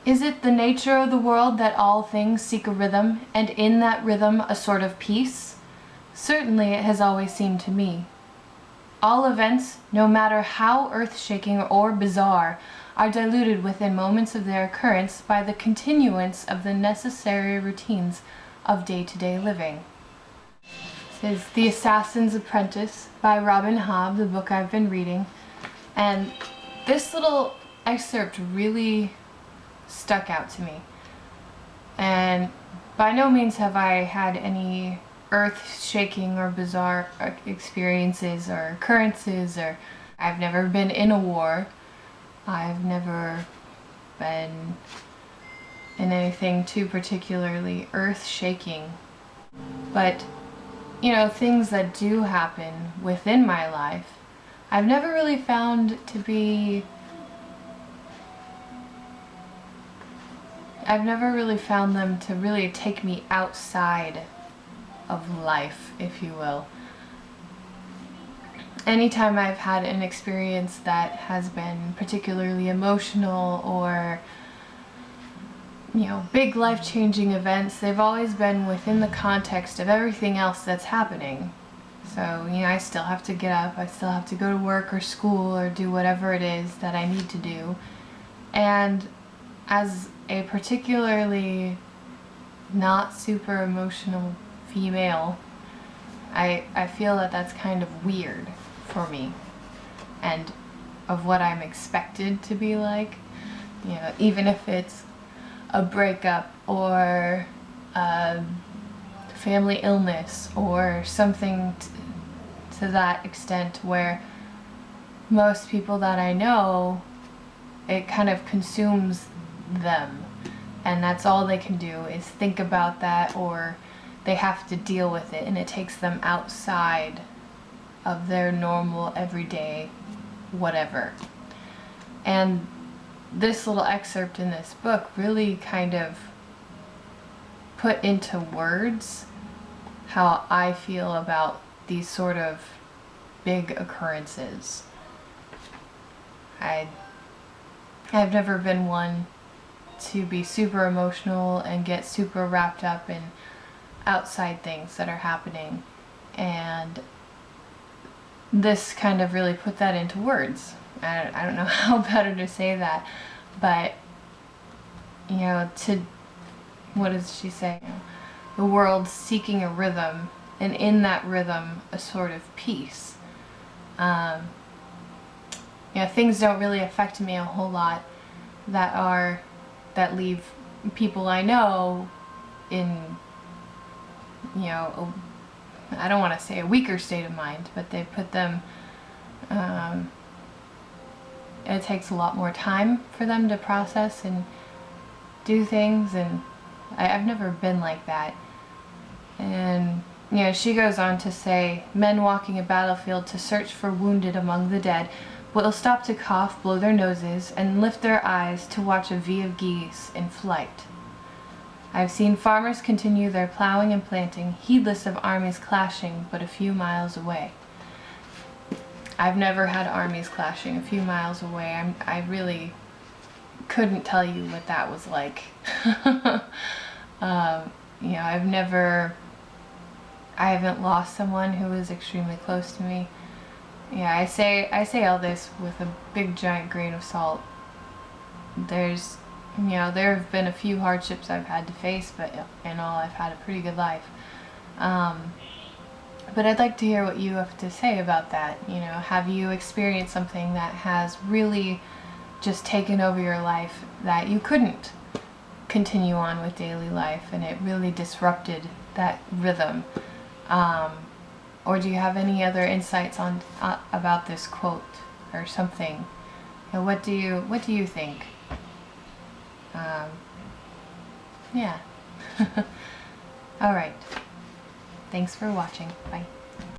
Is it the nature of the world that all things seek a rhythm, and in that rhythm a sort of peace? Certainly it has always seemed to me. All events, no matter how earth-shaking or bizarre, are diluted within moments of their occurrence by the continuance of the necessary routines of day-to-day living. This is The Assassin's Apprentice by Hobb, the book I've been reading. And this little excerpt really stuck out to me. And by no means have I had any earth-shaking or bizarre experiences or occurrences, or I've never been in a war. I've never been in anything too particularly earth-shaking. But, you know, things that do happen within my life, I've never really found to be... I've never really found them to really take me outside of life, if you will. Anytime I've had an experience that has been particularly emotional or, you know, big life-changing events, they've always been within the context of everything else that's happening. So, you know, I still have to get up, I still have to go to work or school or do whatever it is that I need to do. And as a particularly not super emotional female, I feel that that's kind of weird for me, and of what I'm expected to be like. You know, even if it's a breakup or a family illness or something to that extent, where most people that I know, it kind of consumes them, and that's all they can do is think about that, or they have to deal with it, and it takes them outside of their normal everyday whatever. And this little excerpt in this book really kind of put into words how I feel about these sort of big occurrences. I've never been one to be super emotional and get super wrapped up in outside things that are happening, and this kind of really put that into words. I don't know how better to say that, but, you know, what does she say? The world seeking a rhythm, and in that rhythm a sort of peace. You know, things don't really affect me a whole lot that leave people I know in, you know, I don't want to say a weaker state of mind, but they put them, it takes a lot more time for them to process and do things, and I've never been like that. And, you know, she goes on to say, men walking a battlefield to search for wounded among the dead will stop to cough, blow their noses, and lift their eyes to watch a V of geese in flight. I've seen farmers continue their plowing and planting, heedless of armies clashing but a few miles away. I've never had armies clashing a few miles away. I really couldn't tell you what that was like. You know, I haven't lost someone who was extremely close to me. Yeah, I say all this with a big giant grain of salt. There's, you know, there have been a few hardships I've had to face, but in all I've had a pretty good life. But I'd like to hear what you have to say about that. You know, have you experienced something that has really just taken over your life, that you couldn't continue on with daily life, and it really disrupted that rhythm? Or do you have any other insights on about this quote or something? You know, what do you think? Yeah. All right. Thanks for watching. Bye.